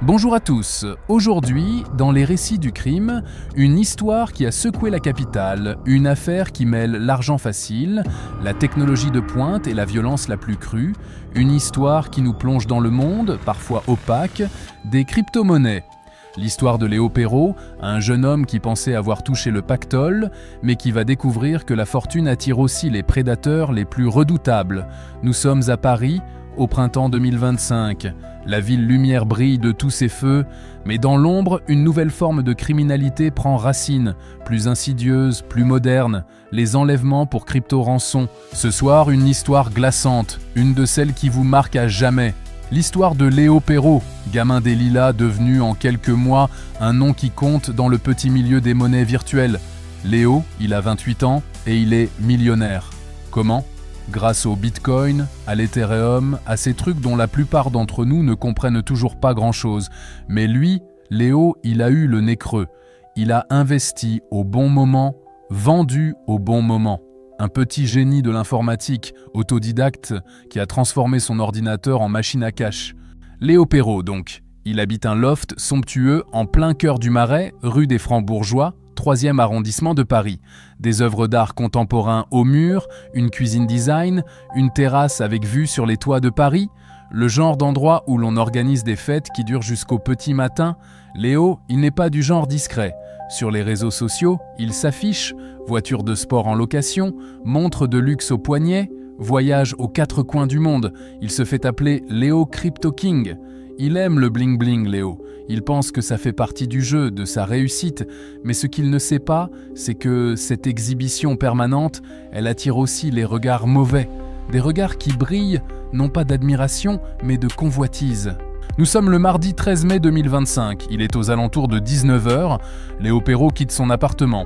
Bonjour à tous. Aujourd'hui, dans les récits du crime, une histoire qui a secoué la capitale, une affaire qui mêle l'argent facile, la technologie de pointe et la violence la plus crue, une histoire qui nous plonge dans le monde, parfois opaque, des crypto-monnaies. L'histoire de Léo Perrault, un jeune homme qui pensait avoir touché le pactole, mais qui va découvrir que la fortune attire aussi les prédateurs les plus redoutables. Nous sommes à Paris, au printemps 2025. La ville lumière brille de tous ses feux, mais dans l'ombre, une nouvelle forme de criminalité prend racine, plus insidieuse, plus moderne, les enlèvements pour crypto-rançon. Ce soir, une histoire glaçante, une de celles qui vous marque à jamais. L'histoire de Léo Perrault, gamin des Lilas devenu en quelques mois un nom qui compte dans le petit milieu des monnaies virtuelles. Léo, il a 28 ans et il est millionnaire. Comment ? Grâce au Bitcoin, à l'Ethereum, à ces trucs dont la plupart d'entre nous ne comprennent toujours pas grand-chose. Mais lui, Léo, il a eu le nez creux. Il a investi au bon moment, vendu au bon moment. Un petit génie de l'informatique, autodidacte, qui a transformé son ordinateur en machine à cash. Léo Perrault, donc. Il habite un loft somptueux en plein cœur du Marais, rue des Francs-Bourgeois, 3e arrondissement de Paris. Des œuvres d'art contemporains au mur, une cuisine design, une terrasse avec vue sur les toits de Paris. Le genre d'endroit où l'on organise des fêtes qui durent jusqu'au petit matin. Léo, il n'est pas du genre discret. Sur les réseaux sociaux, il s'affiche, voiture de sport en location, montre de luxe au poignet, voyage aux 4 coins du monde. Il se fait appeler Léo Crypto King. Il aime le bling-bling, Léo. Il pense que ça fait partie du jeu, de sa réussite. Mais ce qu'il ne sait pas, c'est que cette exhibition permanente, elle attire aussi les regards mauvais. Des regards qui brillent, non pas d'admiration, mais de convoitise. Nous sommes le mardi 13 mai 2025. Il est aux alentours de 19 h. Léo Perrault quitte son appartement.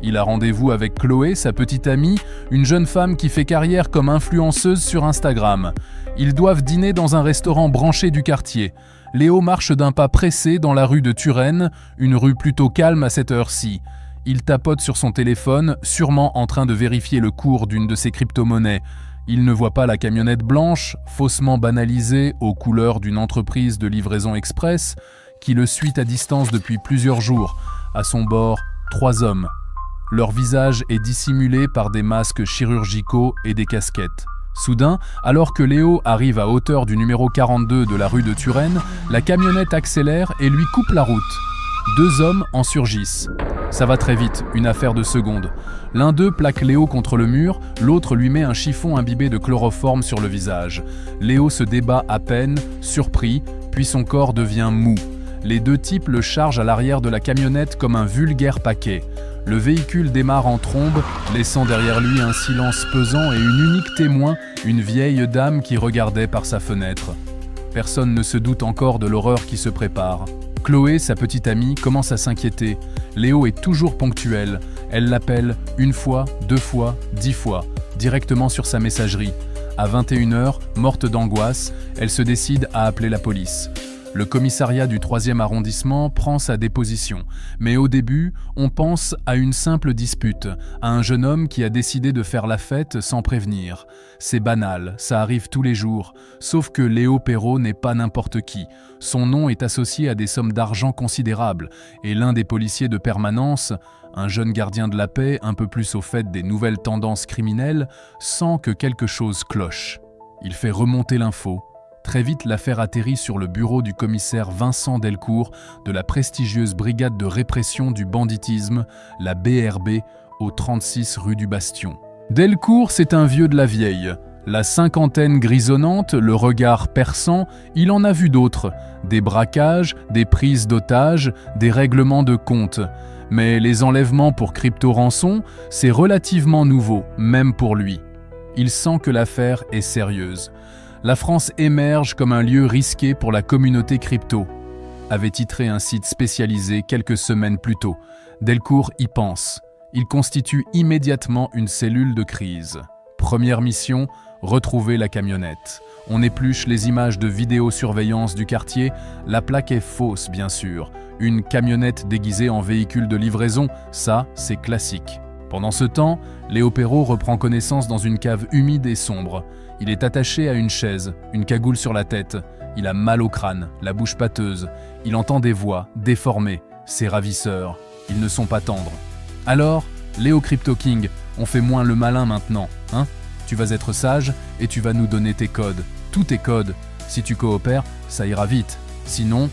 Il a rendez-vous avec Chloé, sa petite amie, une jeune femme qui fait carrière comme influenceuse sur Instagram. Ils doivent dîner dans un restaurant branché du quartier. Léo marche d'un pas pressé dans la rue de Turenne, une rue plutôt calme à cette heure-ci. Il tapote sur son téléphone, sûrement en train de vérifier le cours d'une de ses crypto-monnaies. Il ne voit pas la camionnette blanche, faussement banalisée aux couleurs d'une entreprise de livraison express, qui le suit à distance depuis plusieurs jours. À son bord, 3 hommes. Leur visage est dissimulé par des masques chirurgicaux et des casquettes. Soudain, alors que Léo arrive à hauteur du numéro 42 de la rue de Turenne, la camionnette accélère et lui coupe la route. 2 hommes en surgissent. Ça va très vite, une affaire de secondes. L'un d'eux plaque Léo contre le mur, l'autre lui met un chiffon imbibé de chloroforme sur le visage. Léo se débat à peine, surpris, puis son corps devient mou. Les 2 types le chargent à l'arrière de la camionnette comme un vulgaire paquet. Le véhicule démarre en trombe, laissant derrière lui un silence pesant et une unique témoin, une vieille dame qui regardait par sa fenêtre. Personne ne se doute encore de l'horreur qui se prépare. Chloé, sa petite amie, commence à s'inquiéter. Léo est toujours ponctuel. Elle l'appelle 1 fois, 2 fois, 10 fois, directement sur sa messagerie. À 21 h, morte d'angoisse, elle se décide à appeler la police. Le commissariat du 3e arrondissement prend sa déposition. Mais au début, on pense à une simple dispute, à un jeune homme qui a décidé de faire la fête sans prévenir. C'est banal, ça arrive tous les jours. Sauf que Léo Perrault n'est pas n'importe qui. Son nom est associé à des sommes d'argent considérables. Et l'un des policiers de permanence, un jeune gardien de la paix un peu plus au fait des nouvelles tendances criminelles, sent que quelque chose cloche. Il fait remonter l'info. Très vite, l'affaire atterrit sur le bureau du commissaire Vincent Delcourt de la prestigieuse brigade de répression du banditisme, la BRB, au 36 rue du Bastion. Delcourt, c'est un vieux de la vieille. La cinquantaine grisonnante, le regard perçant, il en a vu d'autres. Des braquages, des prises d'otages, des règlements de compte. Mais les enlèvements pour crypto-rançon, c'est relativement nouveau, même pour lui. Il sent que l'affaire est sérieuse. La France émerge comme un lieu risqué pour la communauté crypto, avait titré un site spécialisé quelques semaines plus tôt. Delcourt y pense. Il constitue immédiatement une cellule de crise. Première mission, retrouver la camionnette. On épluche les images de vidéosurveillance du quartier. La plaque est fausse, bien sûr. Une camionnette déguisée en véhicule de livraison, ça, c'est classique. Pendant ce temps, Léo Perrault reprend connaissance dans une cave humide et sombre. Il est attaché à une chaise, une cagoule sur la tête. Il a mal au crâne, la bouche pâteuse. Il entend des voix, déformées. Ses ravisseurs, ils ne sont pas tendres. Alors, Léo Crypto King, on fait moins le malin maintenant, hein? Tu vas être sage et tu vas nous donner tes codes. Tous tes codes. Si tu coopères, ça ira vite. Sinon,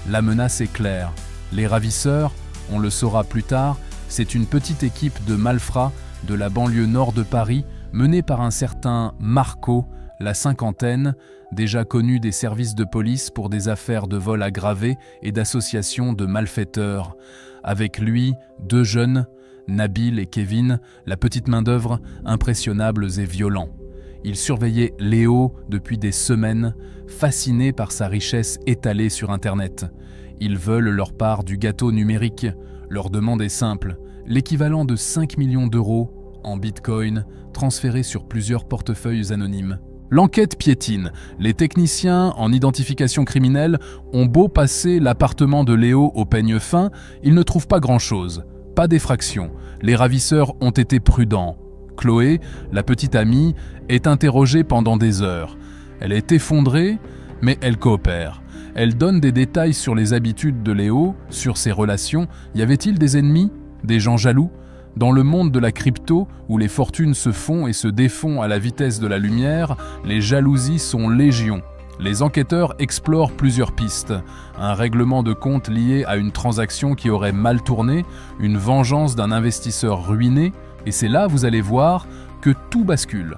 la menace est claire. Les ravisseurs, on le saura plus tard, c'est une petite équipe de malfrats de la banlieue nord de Paris, menée par un certain Marco, la cinquantaine, déjà connu des services de police pour des affaires de vol aggravé et d'association de malfaiteurs. Avec lui, 2 jeunes, Nabil et Kevin, la petite main-d'œuvre, impressionnables et violents. Ils surveillaient Léo depuis des semaines, fascinés par sa richesse étalée sur Internet. Ils veulent leur part du gâteau numérique. Leur demande est simple, l'équivalent de 5 millions d'euros en bitcoin transférés sur plusieurs portefeuilles anonymes. L'enquête piétine. Les techniciens en identification criminelle ont beau passer l'appartement de Léo au peigne fin, ils ne trouvent pas grand-chose. Pas d'effraction. Les ravisseurs ont été prudents. Chloé, la petite amie, est interrogée pendant des heures. Elle est effondrée, mais elle coopère. Elle donne des détails sur les habitudes de Léo, sur ses relations. Y avait-il des ennemis? Des gens jaloux? Dans le monde de la crypto, où les fortunes se font et se défont à la vitesse de la lumière, les jalousies sont légion. Les enquêteurs explorent plusieurs pistes. Un règlement de compte lié à une transaction qui aurait mal tourné, une vengeance d'un investisseur ruiné, et c'est là, vous allez voir, que tout bascule.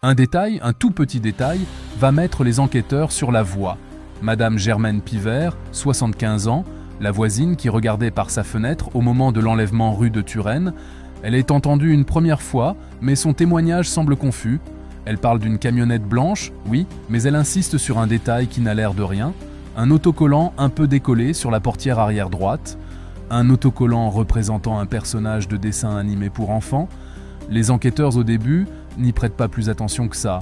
Un détail, un tout petit détail, va mettre les enquêteurs sur la voie. Madame Germaine Pivert, 75 ans, la voisine qui regardait par sa fenêtre au moment de l'enlèvement rue de Turenne. Elle est entendue une première fois, mais son témoignage semble confus. Elle parle d'une camionnette blanche, oui, mais elle insiste sur un détail qui n'a l'air de rien. Un autocollant un peu décollé sur la portière arrière droite. Un autocollant représentant un personnage de dessin animé pour enfants. Les enquêteurs au début n'y prêtent pas plus attention que ça.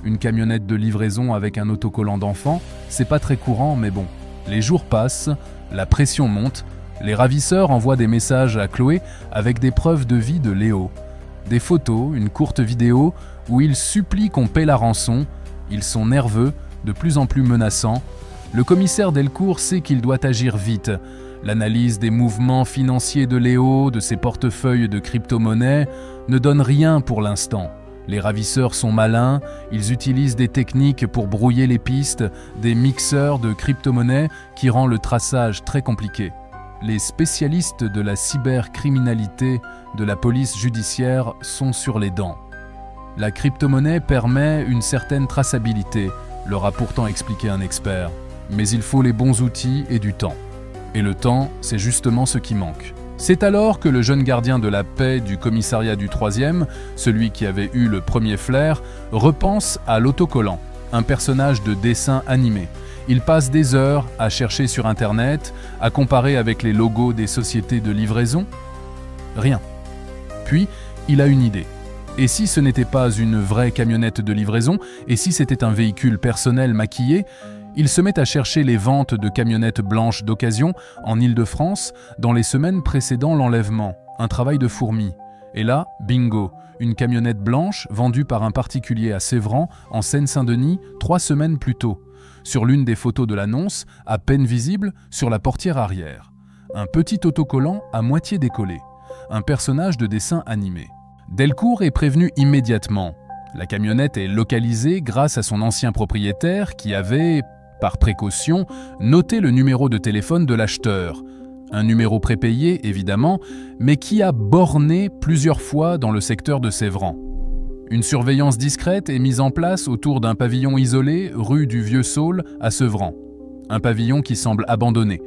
Une camionnette de livraison avec un autocollant d'enfant, c'est pas très courant, mais bon. Les jours passent, la pression monte, les ravisseurs envoient des messages à Chloé avec des preuves de vie de Léo. Des photos, une courte vidéo où ils supplient qu'on paie la rançon. Ils sont nerveux, de plus en plus menaçants. Le commissaire Delcourt sait qu'il doit agir vite. L'analyse des mouvements financiers de Léo, de ses portefeuilles de crypto-monnaies, ne donne rien pour l'instant. Les ravisseurs sont malins, ils utilisent des techniques pour brouiller les pistes, des mixeurs de crypto-monnaies qui rend le traçage très compliqué. Les spécialistes de la cybercriminalité de la police judiciaire sont sur les dents. La crypto-monnaie permet une certaine traçabilité, leur a pourtant expliqué un expert. Mais il faut les bons outils et du temps. Et le temps, c'est justement ce qui manque. C'est alors que le jeune gardien de la paix du commissariat du 3e, celui qui avait eu le premier flair, repense à l'autocollant, un personnage de dessin animé. Il passe des heures à chercher sur Internet, à comparer avec les logos des sociétés de livraison. Rien. Puis, il a une idée. Et si ce n'était pas une vraie camionnette de livraison, et si c'était un véhicule personnel maquillé, il se met à chercher les ventes de camionnettes blanches d'occasion en Île-de-France dans les semaines précédant l'enlèvement. Un travail de fourmi. Et là, bingo, une camionnette blanche vendue par un particulier à Sévran, en Seine-Saint-Denis, 3 semaines plus tôt. Sur l'une des photos de l'annonce, à peine visible, sur la portière arrière. Un petit autocollant à moitié décollé. Un personnage de dessin animé. Delcourt est prévenu immédiatement. La camionnette est localisée grâce à son ancien propriétaire qui avait, par précaution, noté le numéro de téléphone de l'acheteur. Un numéro prépayé, évidemment, mais qui a borné plusieurs fois dans le secteur de Sévran. Une surveillance discrète est mise en place autour d'un pavillon isolé, rue du Vieux-Saule, à Sevran. Un pavillon qui semble abandonné.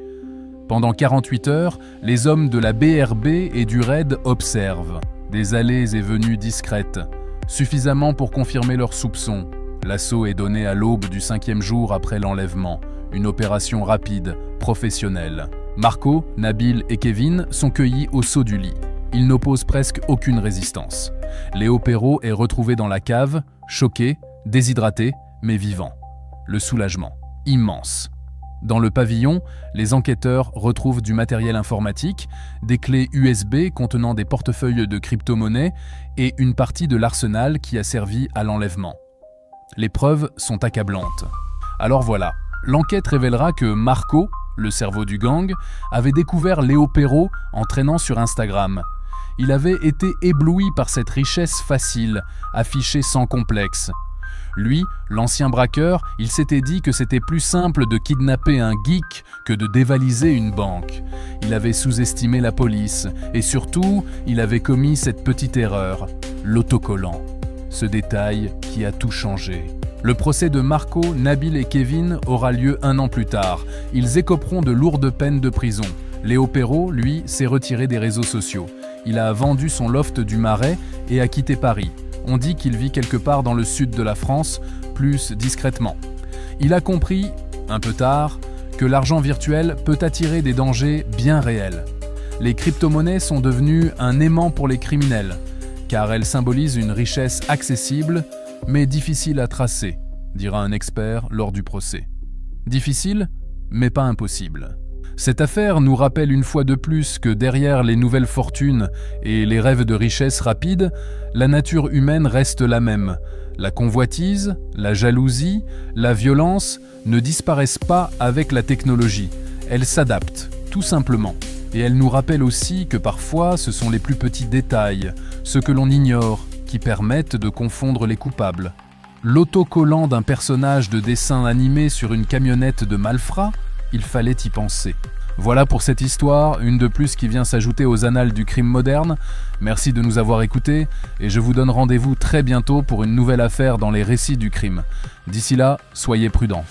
Pendant 48 heures, les hommes de la BRB et du RAID observent. Des allées et venues discrètes, suffisamment pour confirmer leurs soupçons. L'assaut est donné à l'aube du 5e jour après l'enlèvement. Une opération rapide, professionnelle. Marco, Nabil et Kevin sont cueillis au saut du lit. Ils n'opposent presque aucune résistance. Léo Perrault est retrouvé dans la cave, choqué, déshydraté, mais vivant. Le soulagement, immense. Dans le pavillon, les enquêteurs retrouvent du matériel informatique, des clés USB contenant des portefeuilles de crypto-monnaies et une partie de l'arsenal qui a servi à l'enlèvement. Les preuves sont accablantes. Alors voilà, L'enquête révélera que Marco, le cerveau du gang, avait découvert Léo Perrault en traînant sur Instagram. Il avait été ébloui par cette richesse facile, affichée sans complexe. Lui, l'ancien braqueur, il s'était dit que c'était plus simple de kidnapper un geek que de dévaliser une banque. Il avait sous-estimé la police et surtout, il avait commis cette petite erreur, l'autocollant. Ce détail qui a tout changé. Le procès de Marco, Nabil et Kevin aura lieu 1 an plus tard. Ils écoperont de lourdes peines de prison. Léo Perrault, lui, s'est retiré des réseaux sociaux. Il a vendu son loft du Marais et a quitté Paris. On dit qu'il vit quelque part dans le sud de la France, plus discrètement. Il a compris, un peu tard, que l'argent virtuel peut attirer des dangers bien réels. Les crypto-monnaies sont devenues un aimant pour les criminels, car elles symbolisent une richesse accessible, mais difficile à tracer, dira un expert lors du procès. Difficile, mais pas impossible. Cette affaire nous rappelle une fois de plus que derrière les nouvelles fortunes et les rêves de richesse rapide, la nature humaine reste la même. La convoitise, la jalousie, la violence ne disparaissent pas avec la technologie. Elles s'adaptent, tout simplement. Et elles nous rappellent aussi que parfois ce sont les plus petits détails, ce que l'on ignore, qui permettent de confondre les coupables. L'autocollant d'un personnage de dessin animé sur une camionnette de malfrats, il fallait y penser. Voilà pour cette histoire, une de plus qui vient s'ajouter aux annales du crime moderne. Merci de nous avoir écoutés et je vous donne rendez-vous très bientôt pour une nouvelle affaire dans les récits du crime. D'ici là, soyez prudents.